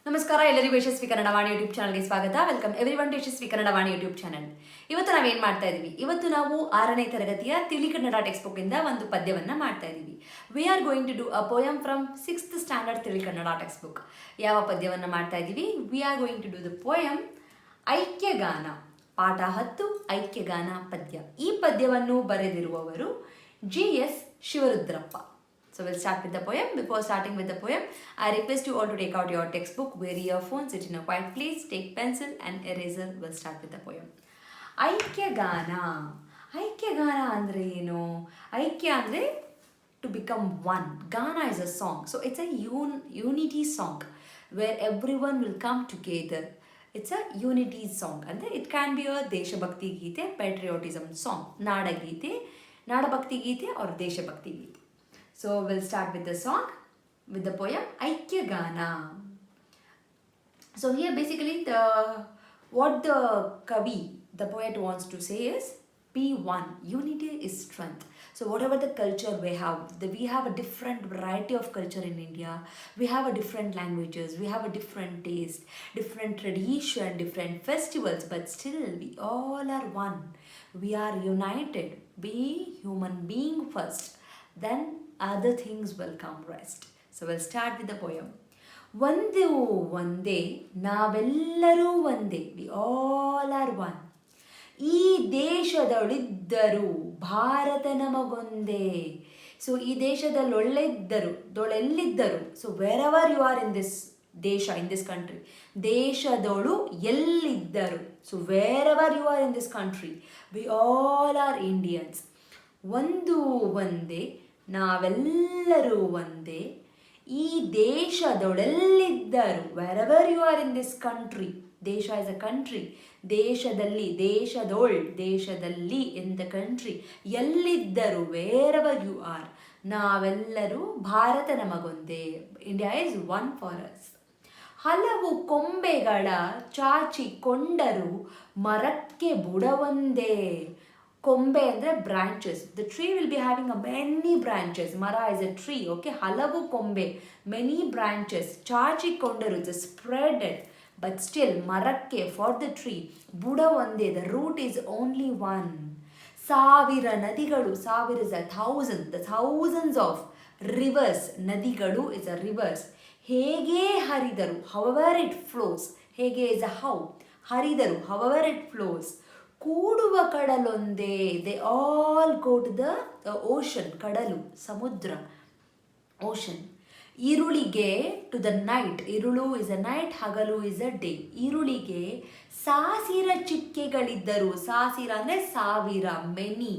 ನಮಸ್ಕಾರ ಎಲ್ಲರಿಗೂ ಯಶಸ್ವಿ ಕನ್ನಡ ವಾಣಿ ಯೂಟ್ಯೂಬ್ ಚಾನಲ್ಗೆ ಸ್ವಾಗತ. Welcome everyone to Yashaswi Kannada Vani YouTube channel. ಇವತ್ತು ನಾವೇನು ಮಾಡ್ತಾ ಇದ್ದೀವಿ? ಇವತ್ತು ನಾವು 6ನೇ ತರಗತಿಯ ತಿಳಿ ಕನ್ನಡ ಟೆಕ್ಸ್ಟ್ ಬುಕ್ ಇಂದ ಒಂದು ಪದ್ಯವನ್ನು ಮಾಡ್ತಾ ಇದ್ದೀವಿ. We are going to do a poem from 6th standard Tili Kannada textbook. ಯಾವ ಪದ್ಯವನ್ನು ಮಾಡ್ತಾ ಇದ್ದೀವಿ? We are going to do the poem Aikyagana, ಪಾಠ 10 ಐಕ್ಯಗಾನ ಪದ್ಯ. ಈ ಪದ್ಯವನ್ನು ಬರೆದಿರುವವರು GS Shivarudrappa. So we'll start with the poem. Before starting with the poem, I request you all to take out your textbook, wear earphones, sit in a quiet place, take pencil and eraser. We'll start with the poem. Aikyagana. Aikyagana ಅಂದರೆ ಏನು? ಐಕ್ಯ ಅಂದರೆ to become one. Gana is a song. So it's a unity song where everyone will come together. It's a unity song. And it can be a Deshabhakti Geethe, patriotism song. Naadageethe, Nadabhakti Geethe or Deshabhakti Geethe. So we'll start with the song, with the poem Ikyagaana. So here basically what the Kavi, the poet wants to say is be one. Unity is strength. So whatever the culture we have a different variety of culture in India. We have a different languages. We have a different taste, different tradition, different festivals. But still we all are one. We are united. Be human being first. Then other things will come rest. So we'll start with the poem. Vandu vande, navelleru vande, we all are one. ಈ ದೇಶದೊಳಿದ್ದರು ಭಾರತ ನಮಗೊಂದೇ. So ಈ ದೇಶದೊಳೆಲ್ಲಿದ್ದರು. So wherever you are in this ದೇಶ, in this country, ದೇಶದೊಳು ಎಲ್ಲಿದ್ದರು. So wherever you are in this country, we all are Indians. ಒಂದು ಒಂದೇ, ನಾವೆಲ್ಲರೂ ಒಂದೇ. ಈ ದೇಶದೊಳೆಲ್ಲಿದ್ದರು, wherever you are in this country, ದೇಶ ಇಸ್ ಅ ಕಂಟ್ರಿ, ದೇಶದಲ್ಲಿ, ದೇಶದಲ್ಲಿ ಇನ್ ದ ಕಂಟ್ರಿ, ಎಲ್ಲಿದ್ದರು, ವೇರ್ ಎವರ್ ಯು ಆರ್, ನಾವೆಲ್ಲರೂ ಭಾರತ ನಮಗೊಂದೇ. India is one for us. ಹಲವು ಕೊಂಬೆಗಳ ಚಾಚಿಕೊಂಡರು ಮರಕ್ಕೆ ಬುಡವೊಂದೇ. ಕೊಂಬೆ ಅಂದರೆ branches. The tree will be having a many branches. ಮರ ಇಸ್ ಅ ಟ್ರೀ. ಓಕೆ, ಹಲವು ಕೊಂಬೆ, ಮೆನಿ ಬ್ರಾಂಚಸ್. ಚಾಚಿಕೊಂಡರು ಇಸ್ ಸ್ಪ್ರೆಡೆಡ್, ಬಟ್ ಸ್ಟಿಲ್ ಮರಕ್ಕೆ, ಫಾರ್ ದ ಟ್ರೀ, ಬುಡ ಒಂದೇ, the root is only one. ಸಾವಿರ ನದಿಗಳು, ಸಾವಿರ is a thousand, the thousands of rivers, ನದಿಗಳು ಇಸ್ ಅ ರಿವರ್ಸ್. ಹೇಗೆ ಹರಿದರು, ಹೌಎವರ್ ಇಟ್ ಫ್ಲೋಸ್, ಹೇಗೆ ಇಸ್ ಅ ಹೌ, ಹರಿದರು, ಹೌಎವರ್ ಇಟ್ ಫ್ಲೋಸ್. ಕೂಡುವ ಕಡಲೊಂದೇ, they all go to the ocean, ಕಡಲು, ಸಮುದ್ರ, ಓಷನ್. ಇರುಳಿಗೆ, ಟು ದ ನೈಟ್, ಇರುಳು ಇಸ್ ಅ ನೈಟ್, ಹಗಲು ಇಸ್ ಅ ಡೇ. ಇರುಳಿಗೆ ಸಾಸಿರ ಚಿಕ್ಕೆಗಳಿದ್ದರು. ಸಾಸಿರ ಅಂದರೆ ಸಾವಿರ, ಮೆನಿ.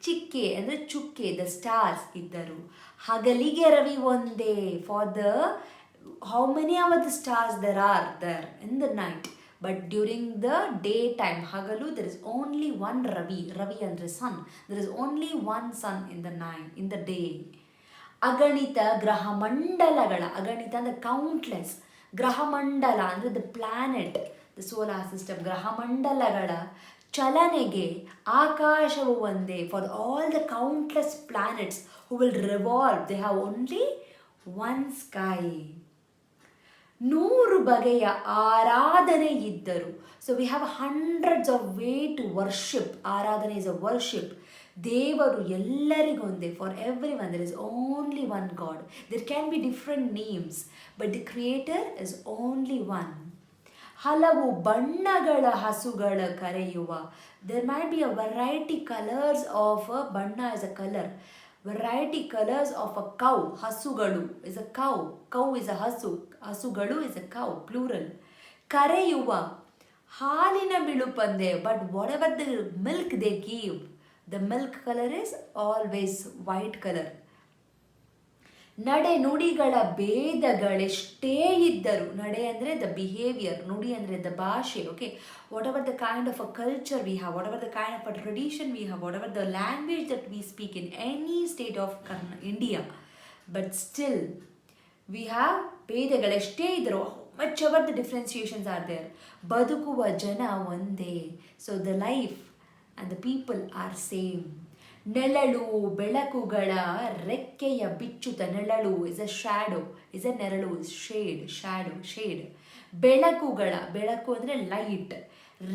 ಚಿಕ್ಕೆ ಅಂದರೆ ಚುಕ್ಕೆ, ದ ಸ್ಟಾರ್ಸ್ ಇದ್ದರು. ಹಗಲಿಗೆ ರವಿ ಒಂದೇ, for the how many ever the stars there are there in the night. But during the daytime, hagalu, there is only one Ravi. Ravi andre sun. There is only one sun in the night, in the day. ಅಗಣಿತ ಗ್ರಹ ಮಂಡಲಗಳ, ಅಗಣಿತ ಅಂದರೆ countless, ಗ್ರಹ ಮಂಡಲ ಅಂದರೆ the planet, the solar system, ಗ್ರಹ ಮಂಡಲಗಳ ಚಲನೆಗೆ ಆಕಾಶವು ಒಂದೇ. For all the countless planets who will revolve, they have only one sky. 100 ಬಗೆಯ ಆರಾಧನೆ ಇದ್ದರು. So we have hundreds of way to worship. ಆರಾಧನೆ ಇಸ್ ಅ ವರ್ಷಿಪ್. ದೇವರು ಎಲ್ಲರಿಗೊಂದೇ, for every one. There is only one God. There can be different names, but the creator is only one. ಹಲವು ಬಣ್ಣಗಳ ಹಸುಗಳ ಕರೆಯುವ. There might be a variety colours of a, ಬಣ್ಣ is a colour. Variety colors of a cow. ಹಸುಗಳು is a cow. Cow is a ಹಸು. ಹಸುಗಳು is a cow, plural. ಕರೆಯುವ, ಹಾಲಿನ ಬಿಳುಪಂದೆ. But whatever the milk they give, the milk color is always white color. ನಡೆ ನುಡಿಗಳ ಭೇದಗಳೆಷ್ಟೇ ಇದ್ದರು. ನಡೆ ಅಂದರೆ ದ ಬಿಹೇವಿಯರ್, ನುಡಿ ಅಂದರೆ ದ ಭಾಷೆ. Okay, whatever the kind of a culture we have, whatever the kind of a tradition we have, whatever the language that we speak in any state of India, but still we have ಭೇದಗಳೆಷ್ಟೇ ಇದ್ದರು, much ever the differentiations are there. ಬದುಕುವ ಜನ ಒಂದೇ. So the life and the people are same. ನೆರಳು ಬೆಳಕುಗಳ ರೆಕ್ಕೆಯ ಬಿಚ್ಚುತ. ನೆರಳು is a shadow, is a ನೆರಳು, ಶೇಡ್, ಶ್ಯಾಡೋ, ಶೇಡ್. ಬೆಳಕು ಅಂದರೆ ಲೈಟ್.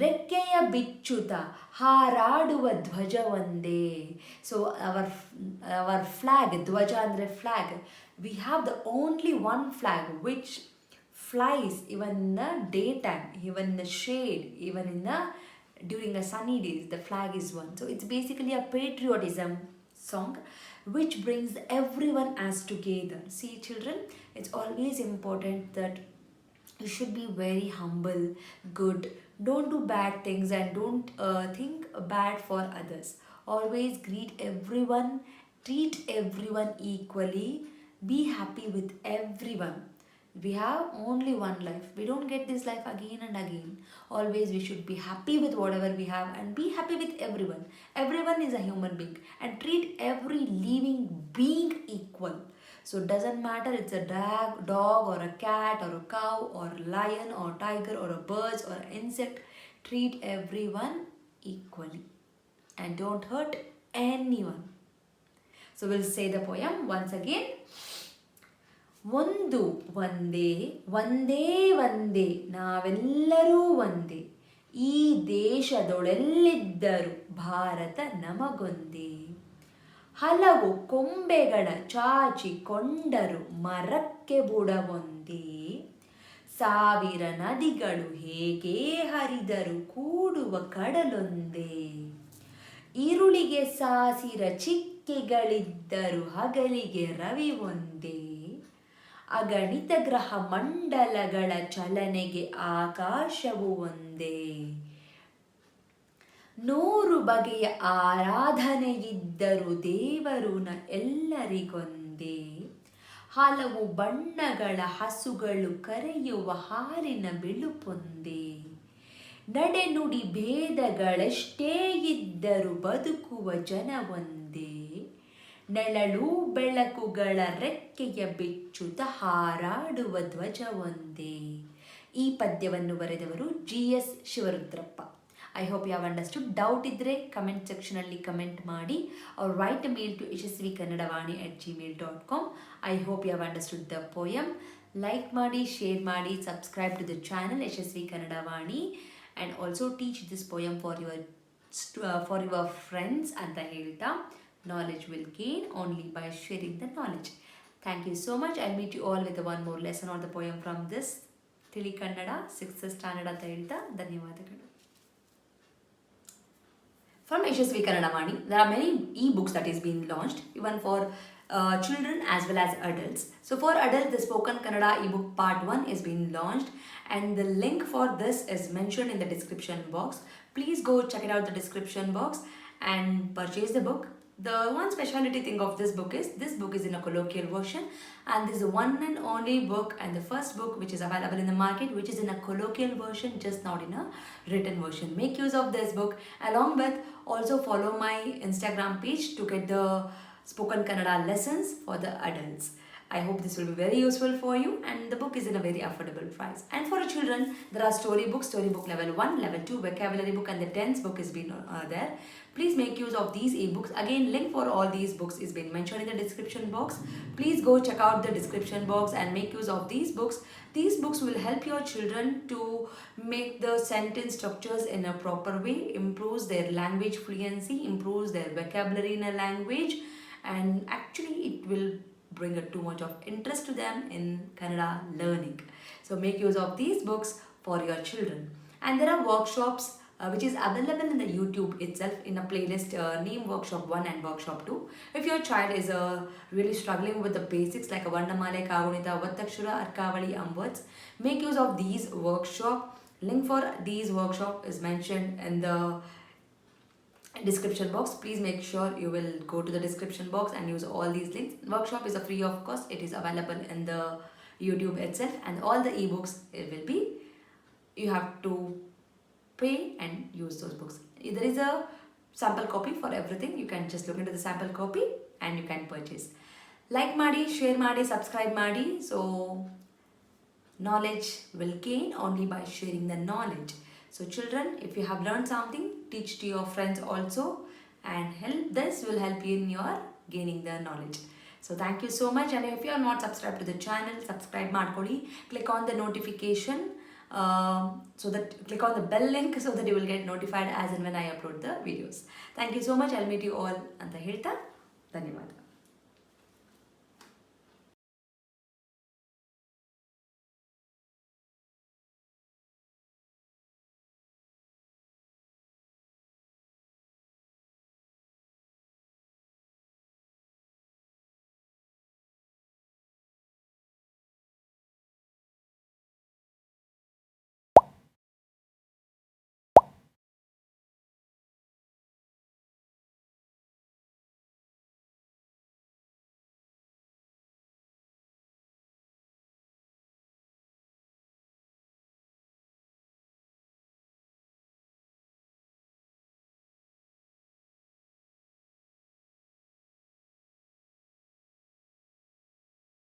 ರೆಕ್ಕೆಯ ಬಿಚ್ಚುತ ಹಾರಾಡುವ ಧ್ವಜ ಒಂದೇ. ಸೊ ಅವರ್ ಫ್ಲಾಗ್, ಧ್ವಜ ಅಂದರೆ flag. We have the only one flag which flies even in the daytime, even in the shade, even in the during the sunny days. The flag is one. So it's basically a patriotism song which brings everyone as together. See children, it's always important that you should be very humble, good, don't do bad things and don't think bad for others. Always greet everyone, treat everyone equally, be happy with everyone. We have only one life. We don't get this life again and again. Always we should be happy with whatever we have and be happy with everyone. Everyone is a human being and treat every living being equal. So it doesn't matter it's a dog or a cat or a cow or a lion or tiger or a bird or an insect. Treat everyone equally and don't hurt anyone. So we'll say the poem once again. ಒಂದು ಒಂದೇ ಒಂದೇ ಒಂದೇ ನಾವೆಲ್ಲರೂ ಒಂದೇ, ಈ ದೇಶದೊಳೆಲ್ಲಿದ್ದರೂ ಭಾರತ ನಮಗೊಂದೇ. ಹಲವು ಕೊಂಬೆಗಳ ಚಾಚಿಕೊಂಡರು ಮರಕ್ಕೆ ಬುಡವೊಂದೇ, ಸಾವಿರ ನದಿಗಳು ಹೇಗೆ ಹರಿದರು ಕೂಡುವ ಕಡಲೊಂದೇ. ಈರುಳಿಗೆ ಸಾಸಿರ ಚಿಕ್ಕಿಗಳಿದ್ದರು ಹಗಲಿಗೆ ರವಿ ಒಂದೇ, ಅಗಣಿತ ಗ್ರಹ ಮಂಡಲಗಳ ಚಲನೆಗೆ ಆಕಾಶವು ಒಂದೇ. 100 ಬಗೆಯ ಆರಾಧನೆಯಿದ್ದರು ದೇವರುನ ಎಲ್ಲರಿಗೊಂದೇ, ಹಲವು ಬಣ್ಣಗಳ ಹಸುಗಳು ಕರೆಯುವ ಹಾಲಿನ ಬಿಳುಪೊಂದೇ. ನಡೆನುಡಿ ಭೇದಗಳೆಷ್ಟೇ ಇದ್ದರು ಬದುಕುವ ಜನ ಒಂದೇ, ನೆಳಲು ಬೆಳಕುಗಳ ರೆಕ್ಕೆಯ ಬಿಚ್ಚುತ ಹಾರಾಡುವ ಧ್ವಜ ಒಂದೇ. ಈ ಪದ್ಯವನ್ನು ಬರೆದವರು GS Shivarudrappa. I hope you have understood. Doubt ಇದ್ದರೆ ಕಮೆಂಟ್ ಸೆಕ್ಷನಲ್ಲಿ ಕಮೆಂಟ್ ಮಾಡಿ or write a mail to yashaswikannadavaani@gmail.com. I hope you have understood the poem. Like ಮಾಡಿ, ಶೇರ್ ಮಾಡಿ, subscribe to the channel Yashaswi Kannada Vani and also teach this poem for your friends ಅಂತ ಹೇಳ್ತಾ, knowledge will gain only by sharing the knowledge. Thank you so much. I'll meet you all with one more lesson or the poem from this Tili Kannada 6th standard ಅಂತ ಹೇಳ್ತಾ ಧನ್ಯವಾದಗಳು. From Yashaswi Kannada Vaani, there are many e-books that is being launched even for children as well as adults. So for adults, the Spoken Kannada ebook part 1 is being launched and the link for this is mentioned in the description box. Please go check it out the description box and purchase the book. The one speciality thing of this book is in a colloquial version, and this is the one and only book and the first book which is available in the market which is in a colloquial version, just not in a written version. Make use of this book. Along with, also follow my Instagram page to get the Spoken Kannada lessons for the adults. I hope this will be very useful for you, and the book is in a very affordable price. And for children, there are storybook level 1, level 2, vocabulary book, and the tense book is been there. Please make use of these ebooks. Again, link for all these books is been mentioned in the description box. Please go check out the description box and make use of these books. These books will help your children to make the sentence structures in a proper way, improves their language fluency, improves their vocabulary in a language, and actually it will bring too much of interest to them in Kannada learning. So make use of these books for your children. And there are workshops which is available in the YouTube itself in a playlist named Workshop 1 and Workshop 2. If your child is really struggling with the basics like a Varnamale, Kagunita, Vattakshura, Arkavali, words, make use of these workshop. Link for these workshop is mentioned in the description box. Please make sure you will go to the description box and use all these links. Workshop is a free of cost. It is available in the YouTube itself, and all the ebooks it will be, you have to pay and use those books. There is a sample copy for everything. You can just look into the sample copy and you can purchase. Like ಮಾಡಿ, share ಮಾಡಿ, subscribe ಮಾಡಿ. So knowledge will gain only by sharing the knowledge. So children, if you have learned something, teach to your friends also, and this will help you in your gaining the knowledge. So thank you so much, and if you are not subscribed to the channel, subscribe ಮಾಡ್ಕೊಳ್ಳಿ. Click on the notification So that click on the bell link so that you will get notified as and when I upload the videos. Thank you so much. I'll meet you all ಅಂತ ಹೇಳ್ತಾ ಧನ್ಯವಾದ.